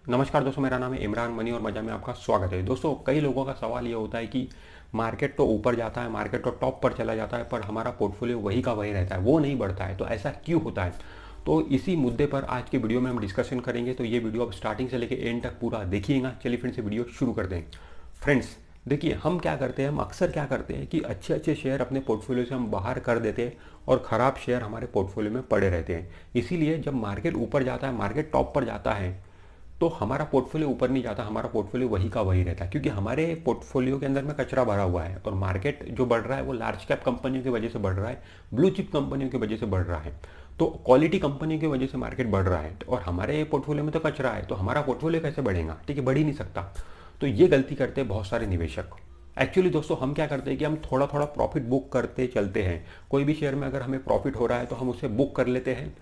नमस्कार दोस्तों, मेरा नाम है इमरान मनी और मजा में आपका स्वागत है। दोस्तों, कई लोगों का सवाल ये होता है कि मार्केट तो ऊपर जाता है, मार्केट तो टॉप पर चला जाता है, पर हमारा पोर्टफोलियो वही का वही रहता है, वो नहीं बढ़ता है। तो ऐसा क्यों होता है? तो इसी मुद्दे पर आज की वीडियो में हम डिस्कशन करेंगे। तो ये वीडियो आप स्टार्टिंग से लेकर एंड तक पूरा देखिएगा। चलिए फिर से वीडियो शुरू कर दें। फ्रेंड्स, देखिए, हम क्या करते हैं, हम अक्सर क्या करते हैं कि अच्छे अच्छे शेयर अपने पोर्टफोलियो से हम बाहर कर देते हैं और ख़राब शेयर हमारे पोर्टफोलियो में पड़े रहते हैं। इसीलिए जब मार्केट ऊपर जाता है, मार्केट टॉप पर जाता है, तो हमारा पोर्टफोलियो ऊपर नहीं जाता, हमारा पोर्टफोलियो वही का वही रहता है, क्योंकि हमारे पोर्टफोलियो के अंदर में कचरा भरा हुआ है। और मार्केट जो बढ़ रहा है वो लार्ज कैप कंपनियों की वजह से बढ़ रहा है, ब्लू चिप कंपनियों की वजह से बढ़ रहा है। तो क्वालिटी कंपनियों की वजह से मार्केट बढ़ रहा है, और हमारे पोर्टफोलियो में तो कचरा है, तो हमारा पोर्टफोलियो कैसे बढ़ेगा? ठीक है, बढ़ ही नहीं सकता। तो ये गलती करते हैं बहुत सारे निवेशक। एक्चुअली दोस्तों, हम क्या करते हैं कि हम थोड़ा थोड़ा प्रॉफिट बुक करते चलते हैं। कोई भी शेयर में अगर हमें प्रॉफिट हो रहा है तो हम उसे बुक कर लेते हैं।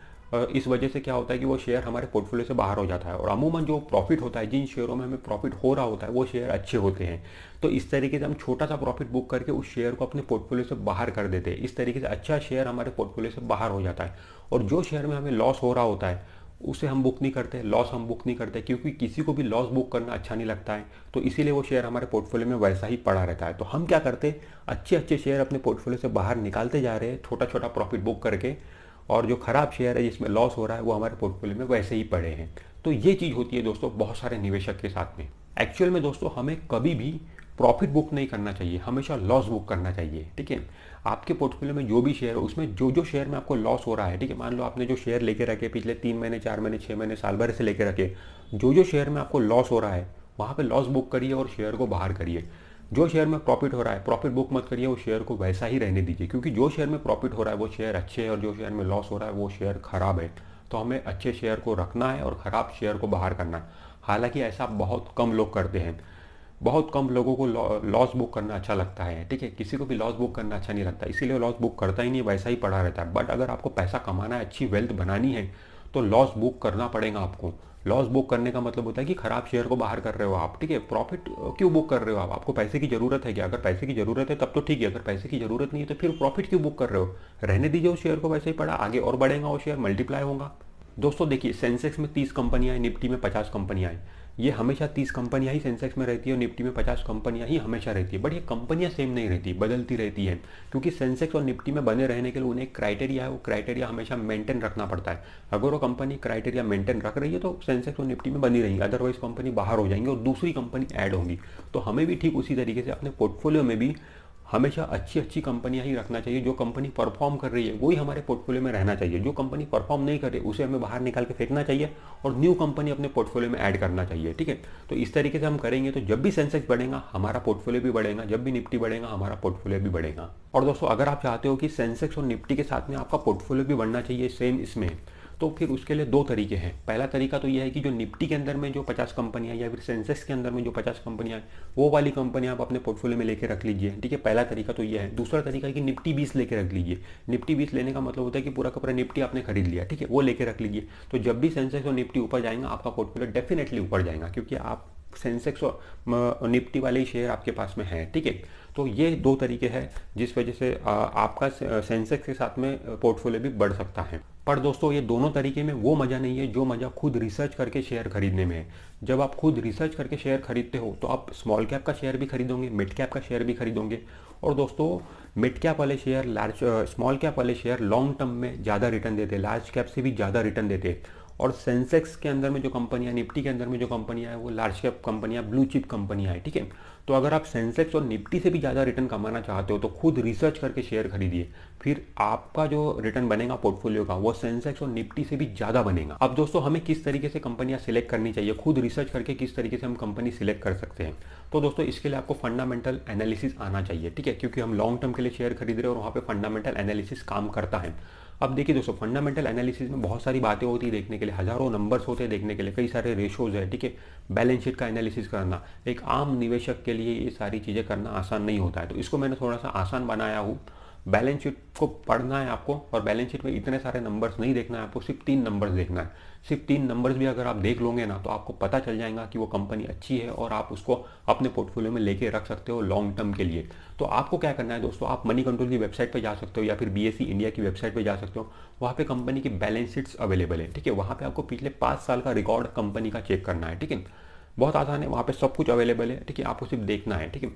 इस वजह से क्या होता है कि वो शेयर हमारे पोर्टफोलियो से बाहर हो जाता है। और अमूमन जो प्रॉफिट होता है, जिन शेयरों में हमें प्रॉफिट हो रहा होता है, वो शेयर अच्छे होते हैं। तो इस तरीके से हम छोटा सा प्रॉफिट बुक करके उस शेयर को अपने पोर्टफोलियो से बाहर कर देते हैं। इस तरीके से अच्छा शेयर हमारे पोर्टफोलियो से बाहर हो जाता है। और जो शेयर में हमें लॉस हो रहा होता है उसे हम बुक नहीं करते, लॉस हम बुक नहीं करते, क्योंकि किसी को भी लॉस बुक करना अच्छा नहीं लगता है। तो इसीलिए वो शेयर हमारे पोर्टफोलियो में वैसा ही पड़ा रहता है। तो हम क्या करते हैं, अच्छे अच्छे शेयर अपने पोर्टफोलियो से बाहर निकालते जा रहे हैं छोटा छोटा प्रॉफिट बुक करके। और जो खराब शेयर है जिसमें लॉस हो रहा है वो हमारे पोर्टफोलियो में वैसे ही पड़े हैं। तो ये चीज़ होती है दोस्तों बहुत सारे निवेशक के साथ में। एक्चुअल में दोस्तों, हमें कभी भी प्रॉफिट बुक नहीं करना चाहिए, हमेशा लॉस बुक करना चाहिए। ठीक है, आपके पोर्टफोलियो में जो भी शेयर हो, उसमें जो जो शेयर में आपको लॉस हो रहा है, ठीक है, मान लो आपने जो शेयर लेके रखे पिछले 3 महीने, 4 महीने, 6 महीने, साल भर से लेके रखे, जो जो शेयर में आपको लॉस हो रहा है वहाँ पे लॉस बुक करिए और शेयर को बाहर करिए। जो शेयर में प्रॉफिट हो रहा है प्रॉफिट बुक मत करिए, वो शेयर को वैसा ही रहने दीजिए, क्योंकि जो शेयर में प्रॉफिट हो रहा है वो शेयर अच्छे है और जो शेयर में लॉस हो रहा है वो शेयर खराब है। तो हमें अच्छे शेयर को रखना है और ख़राब शेयर को बाहर करना है। हालांकि ऐसा बहुत कम लोग करते हैं। बहुत कम लोगों को लॉस बुक करना अच्छा लगता है। ठीक है, किसी को भी लॉस बुक करना अच्छा नहीं लगता, इसीलिए लॉस बुक करता ही नहीं, वैसा ही पड़ा रहता है। बट अगर आपको पैसा कमाना है, अच्छी वेल्थ बनानी है, तो लॉस बुक करना पड़ेगा आपको। लॉस बुक करने का मतलब होता है कि खराब शेयर को बाहर कर रहे हो आप। ठीक है, प्रॉफिट क्यों बुक कर रहे हो आप? आपको पैसे की जरूरत है क्या? अगर पैसे की जरूरत है तब तो ठीक है, अगर पैसे की जरूरत नहीं है तो फिर प्रॉफिट क्यों बुक कर रहे हो? रहने दीजिए उस शेयर को वैसे ही पड़ा, आगे और बढ़ेगा वो शेयर, मल्टीप्लाई होगा। दोस्तों देखिए, सेंसेक्स में 30 कंपनियां हैं, निफ्टी में 50 कंपनियां हैं। ये हमेशा 30 कंपनियां ही सेंसेक्स में रहती है और निफ्टी में 50 कंपनियां ही हमेशा रहती है। बट ये कंपनियां सेम नहीं रहती, बदलती रहती है, क्योंकि सेंसेक्स और निफ्टी में बने रहने के लिए उन्हें एक क्राइटेरिया है, वो क्राइटेरिया हमेशा मेंटेन रखना पड़ता है। अगर वो कंपनी क्राइटेरिया मेंटेन रख रही है तो सेंसेक्स और निफ्टी में बनी रहेंगी, अदरवाइज कंपनी बाहर हो जाएंगी और दूसरी कंपनी ऐड होंगी। तो हमें भी ठीक उसी तरीके से अपने पोर्टफोलियो में भी हमेशा अच्छी अच्छी कंपनियां ही रखना चाहिए। जो कंपनी परफॉर्म कर रही है वही हमारे पोर्टफोलियो में रहना चाहिए। जो कंपनी परफॉर्म नहीं कर रही उसे हमें बाहर निकाल के फेंकना चाहिए और न्यू कंपनी अपने पोर्टफोलियो में ऐड करना चाहिए। ठीक है, तो इस तरीके से हम करेंगे तो जब भी सेंसेक्स बढ़ेगा हमारा पोर्टफोलियो भी बढ़ेगा, जब भी निफ्टी बढ़ेगा हमारा पोर्टफोलियो भी बढ़ेगा। और दोस्तों, अगर आप चाहते हो कि सेंसेक्स और निफ्टी के साथ में आपका पोर्टफोलियो भी बढ़ना चाहिए सेम इसमें, तो फिर उसके लिए दो तरीके हैं। पहला तरीका तो यह है कि जो निफ्टी के अंदर में जो 50 कंपनियां या फिर सेंसेक्स के अंदर में जो 50 कंपनियां हैं वो वाली कंपनियां आप अपने पोर्टफोलियो में लेके रख लीजिए। ठीक है, पहला तरीका तो यह है। दूसरा तरीका है कि निफ्टी 20 लेके रख लीजिए। निफ्टी 20 लेने का मतलब होता है कि पूरा का पूरा निफ्टी आपने खरीद लिया। ठीक है, वो लेके रख लीजिए। तो जब भी सेंसेक्स और निफ्टी ऊपर जाएगा आपका पोर्टफोलियो डेफिनेटली ऊपर जाएगा, क्योंकि आप सेंसेक्स और निफ्टी वाले ही शेयर आपके पास में है। ठीक है, तो ये दो तरीके हैं जिस वजह से आपका सेंसेक्स के साथ में पोर्टफोलियो भी बढ़ सकता है। पर दोस्तों, ये दोनों तरीके में वो मज़ा नहीं है जो मज़ा खुद रिसर्च करके शेयर खरीदने में है। जब आप खुद रिसर्च करके शेयर खरीदते हो तो आप स्मॉल कैप का शेयर भी खरीदोगे, मिड कैप का शेयर भी खरीदोगे। और दोस्तों, मिड कैप वाले शेयर स्मॉल कैप वाले शेयर लॉन्ग टर्म में ज़्यादा रिटर्न देते हैं, लार्ज कैप से भी ज़्यादा रिटर्न देते हैं। और सेंसेक्स के अंदर में जो कंपनियां, निफ्टी के अंदर में जो कंपनियां हैं वो लार्ज कैप कंपनियां, ब्लू चिप कंपनियां हैं। ठीक है, तो अगर आप सेंसेक्स और निफ्टी से भी ज़्यादा रिटर्न कमाना चाहते हो तो खुद रिसर्च करके शेयर खरीदिए, फिर आपका जो रिटर्न बनेगा पोर्टफोलियो का वो सेंसेक्स और निफ्टी से भी ज़्यादा बनेगा। अब दोस्तों, हमें किस तरीके से कंपनियां सिलेक्ट करनी चाहिए, खुद रिसर्च करके किस तरीके से हम कंपनी सिलेक्ट कर सकते हैं? तो दोस्तों, इसके लिए आपको फंडामेंटल एनालिसिस आना चाहिए। ठीक है, क्योंकि हम लॉन्ग टर्म के लिए शेयर खरीद रहे हैं और वहाँ पे फंडामेंटल एनालिसिस काम करता है। अब देखिए दोस्तों, फंडामेंटल एनालिसिस में बहुत सारी बातें होती है देखने के लिए, हज़ारों नंबर्स होते हैं देखने के लिए, कई सारे रेशोज है। ठीक है, बैलेंस शीट का एनालिसिस करना एक आम निवेशक के लिए ये सारी चीज़ें करना आसान नहीं होता है, तो इसको मैंने थोड़ा सा आसान बनाया हूँ बैलेंस शीट को पढ़ना है आपको, और बैलेंस शीट में इतने सारे नंबर्स नहीं देखना है आपको, सिर्फ 3 नंबर्स देखना है। सिर्फ 3 नंबर्स भी अगर आप देख लोगे ना तो आपको पता चल जाएगा कि वो कंपनी अच्छी है और आप उसको अपने पोर्टफोलियो में लेके रख सकते हो लॉन्ग टर्म के लिए। तो आपको क्या करना है दोस्तों, आप मनी कंट्रोल की वेबसाइट पे जा सकते हो या फिर बीएसई इंडिया की वेबसाइट पे जा सकते हो। वहाँ पे कंपनी की बैलेंस शीट्स अवेलेबल है, ठीक है। वहाँ पे आपको पिछले 5 साल का रिकॉर्ड कंपनी का चेक करना है, ठीक है। बहुत आसान है, वहाँ पे सब कुछ अवेलेबल है, ठीक है। आपको सिर्फ देखना है, ठीक है।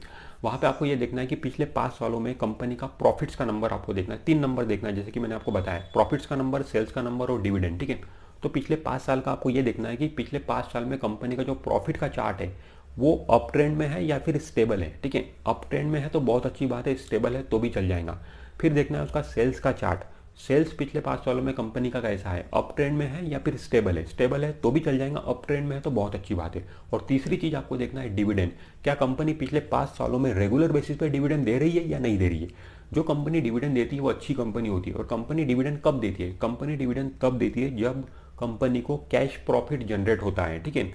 वहाँ पे आपको ये देखना है कि पिछले 5 सालों में कंपनी का प्रॉफिट्स का नंबर आपको देखना है। 3 नंबर देखना है, जैसे कि मैंने आपको बताया, प्रॉफिट्स का नंबर, सेल्स का नंबर और डिविडेंड, ठीक है। तो पिछले 5 साल का आपको ये देखना है कि पिछले 5 साल में कंपनी का जो प्रॉफिट का चार्ट है वो अप ट्रेंड में है या फिर स्टेबल है, ठीक है। अप ट्रेंड में है तो बहुत अच्छी बात है, स्टेबल है तो भी चल जाएगा। फिर देखना है उसका सेल्स का चार्ट, सेल्स पिछले 5 सालों में कंपनी का कैसा है, अप ट्रेंड में है या फिर स्टेबल है। स्टेबल है तो भी चल जाएगा, अप ट्रेंड में है तो बहुत अच्छी बात है। और तीसरी चीज़ आपको देखना है डिविडेंड, क्या कंपनी पिछले 5 सालों में रेगुलर बेसिस पे डिविडेंड दे रही है या नहीं दे रही है। जो कंपनी डिविडेंड देती है वो अच्छी कंपनी होती है। और कंपनी डिविडेंड कब देती है, कंपनी डिविडेंड तब देती है जब कंपनी को कैश प्रॉफिट जनरेट होता है, ठीक है।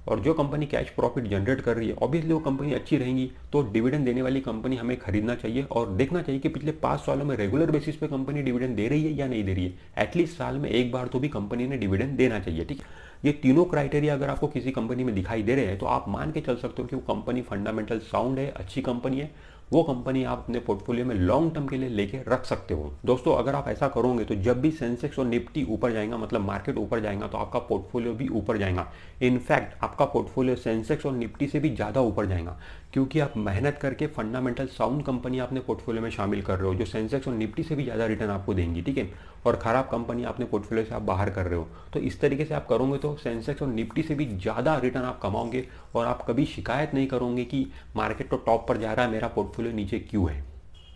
और जो कंपनी कैश प्रॉफिट जनरेट कर रही है, ऑब्वियसली वो कंपनी अच्छी रहेंगी, तो डिविडेंड देने वाली कंपनी हमें खरीदना चाहिए और देखना चाहिए कि पिछले 5 सालों में रेगुलर बेसिस पे कंपनी डिविडेंड दे रही है या नहीं दे रही है। एटलीस्ट साल में एक बार तो भी कंपनी ने डिविडेंड देना चाहिए, ठीक है। ये तीनों क्राइटेरिया अगर आपको किसी कंपनी में दिखाई दे रहे हैं तो आप मान के चल सकते हो कि वो कंपनी फंडामेंटल साउंड है, अच्छी कंपनी है। वो कंपनी आप अपने पोर्टफोलियो में लॉन्ग टर्म के लिए लेके रख सकते हो। दोस्तों अगर आप ऐसा करोगे तो जब भी सेंसेक्स और निफ्टी ऊपर जाएगा, मतलब मार्केट ऊपर जाएगा, तो आपका पोर्टफोलियो भी ऊपर जाएगा। इनफैक्ट आपका पोर्टफोलियो सेंसेक्स और निफ्टी से भी ज़्यादा ऊपर जाएगा, क्योंकि आप मेहनत करके फंडामेंटल साउंड कंपनी अपने पोर्टफोलियो में शामिल कर रहे हो जो सेंसेक्स और निफ्टी से भी ज़्यादा रिटर्न आपको देंगी, ठीक है। और ख़राब कंपनी अपने पोर्टफोलियो से आप बाहर कर रहे हो, तो इस तरीके से आप करोगे तो सेंसेक्स और निफ्टी से भी ज़्यादा रिटर्न आप कमाओगे और आप कभी शिकायत नहीं करोगे कि मार्केट तो टॉप पर जा रहा है, मेरा पोर्टफोलियो नीचे क्यों है।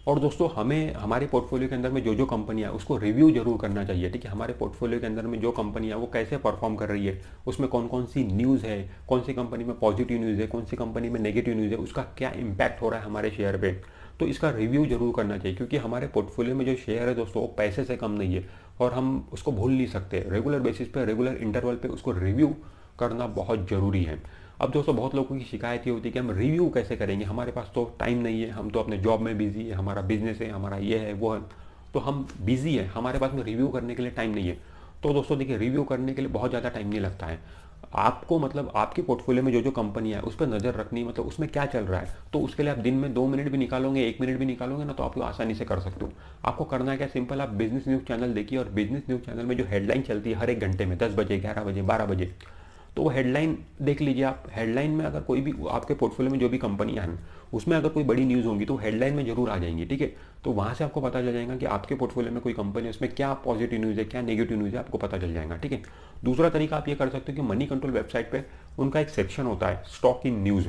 और दोस्तों हमें हमारे पोर्टफोलियो के अंदर में जो कंपनियां है उसको रिव्यू जरूर करना चाहिए, ठीक है। हमारे पोर्टफोलियो के अंदर में जो कंपनियां वो कैसे परफॉर्म कर रही है, उसमें कौन कौन सी न्यूज़ है, कौन सी कंपनी में पॉजिटिव न्यूज़ है, कौन सी कंपनी में नेगेटिव न्यूज़ है, उसका क्या इम्पैक्ट हो रहा है हमारे शेयर पे, तो इसका रिव्यू जरूर करना चाहिए। क्योंकि हमारे पोर्टफोलियो में जो शेयर है दोस्तों वो पैसे से कम नहीं है और हम उसको भूल नहीं सकते। रेगुलर बेसिस पे, रेगुलर इंटरवल पे उसको रिव्यू करना बहुत ज़रूरी है। अब दोस्तों बहुत लोगों की शिकायत ये होती है कि हम रिव्यू कैसे करेंगे, हमारे पास तो टाइम नहीं है, हम तो अपने जॉब में बिजी है, हमारा बिजनेस है, हमारा ये है वो है, तो हम बिजी है, हमारे पास में रिव्यू करने के लिए टाइम नहीं है। तो दोस्तों देखिए, रिव्यू करने के लिए बहुत ज़्यादा टाइम नहीं लगता है आपको। मतलब आपके पोर्टफोलियो में जो कंपनियां है उस पर नज़र रखनी, मतलब उसमें क्या चल रहा है, तो उसके लिए आप दिन में 2 मिनट भी निकालोगे, 1 मिनट भी निकालोगे ना, तो आप लोग आसानी से कर सकते हो। आपको करना है क्या, सिंपल, आप बिजनेस न्यूज़ चैनल देखिए और बिजनेस न्यूज़ चैनल में जो हेडलाइन चलती है हर एक घंटे में 10 बजे, 11 बजे, 12 बजे, तो वो हेडलाइन देख लीजिए आप। हेडलाइन में अगर कोई भी आपके पोर्टफोलियो में जो भी कंपनियां हैं उसमें अगर कोई बड़ी न्यूज़ होंगी तो हेडलाइन में जरूर आ जाएंगी, ठीक है। तो वहाँ से आपको पता चल जाएगा कि आपके पोर्टफोलियो में कोई कंपनी है, उसमें क्या पॉजिटिव न्यूज़ है, क्या नेगेटिव न्यूज़ है, आपको पता चल जाएगा, ठीक है। दूसरा तरीका आप ये कर सकते हो कि मनी कंट्रोल वेबसाइट पर उनका एक सेक्शन होता है स्टॉक इन न्यूज़,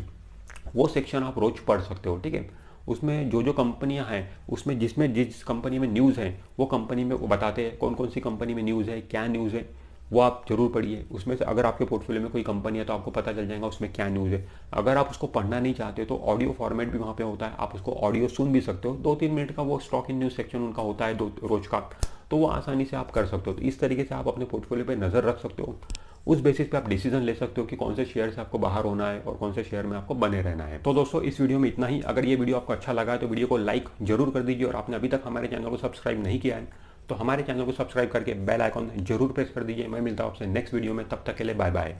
वो सेक्शन आप रोज पढ़ सकते हो, ठीक है। उसमें जो कंपनियां हैं उसमें जिस कंपनी में न्यूज़ है वो कंपनी में वो बताते हैं कौन कौन सी कंपनी में न्यूज़ है, क्या न्यूज़ है, वो आप जरूर पढ़िए। उसमें से अगर आपके पोर्टफोलियो में कोई कंपनी है तो आपको पता चल जाएगा उसमें क्या न्यूज़ है। अगर आप उसको पढ़ना नहीं चाहते तो ऑडियो फॉर्मेट भी वहाँ पे होता है, आप उसको ऑडियो सुन भी सकते हो। 2-3 मिनट का वो स्टॉक इन न्यूज़ सेक्शन उनका होता है रोज का, तो वो आसानी से आप कर सकते हो। तो इस तरीके से आप अपने पोर्टफोलियो पर नज़र रख सकते हो, उस बेसिस पे आप डिसीजन ले सकते हो कि कौन से शेयर से आपको बाहर होना है और कौन से शेयर में आपको बने रहना है। तो दोस्तों इस वीडियो में इतना ही। अगर ये वीडियो आपको अच्छा लगा है तो वीडियो को लाइक जरूर कर दीजिए, और आपने अभी तक हमारे चैनल को सब्सक्राइब नहीं किया है तो हमारे चैनल को सब्सक्राइब करके बेल आइकॉन जरूर प्रेस कर दीजिए। मैं मिलता हूँ आपसे नेक्स्ट वीडियो में, तब तक के लिए बाय बाय।